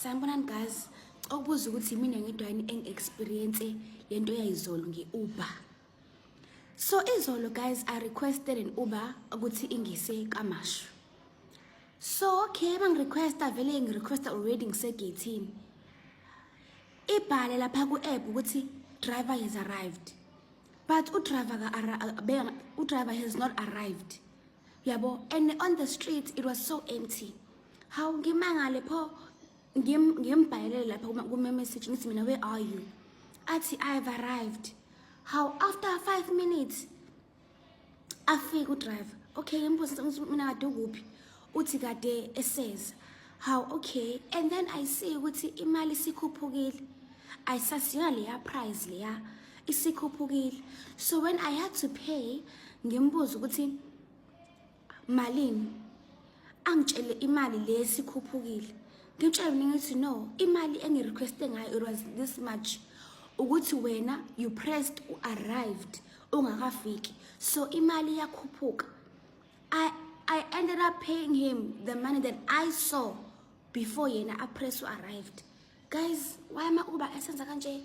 Sanibonani guys, okubuza ukuthi mina ngidwani experience lento yayizolo ngeUber. So izolo guys, I requested an Uber ukuthi ingise kaMashu. So okay, mangirequesta vele ngirequesta already ngisegate. Ibhale lapha ku-app ukuthi driver has arrived. But driver has not arrived. Yabo, and on the street it was so empty. How ngimangale pho ngimbhalele lapha kuma message ngithi mina, where are you? Athi I have arrived. How after 5 minutes afika udriver. Okay, ngimbuza mina kade ukuphi? Uthi kade esays. How okay, and then I see ukuthi imali sikhuphukile. Ayisasiya leya price leya isikhuphukile. So when I had to pay, ngimbuza ukuthi malini, angitshele imali lesikhuphukile. Ngitshela mina ngithi no, imali engirequeste ngayo it was this much. Ukuthi wena you pressed arrived ungakafiki, so imali yakhuphuka. I ended up paying him the money that I saw before yena press arrived. Guys, why am I Uber esenza kanje?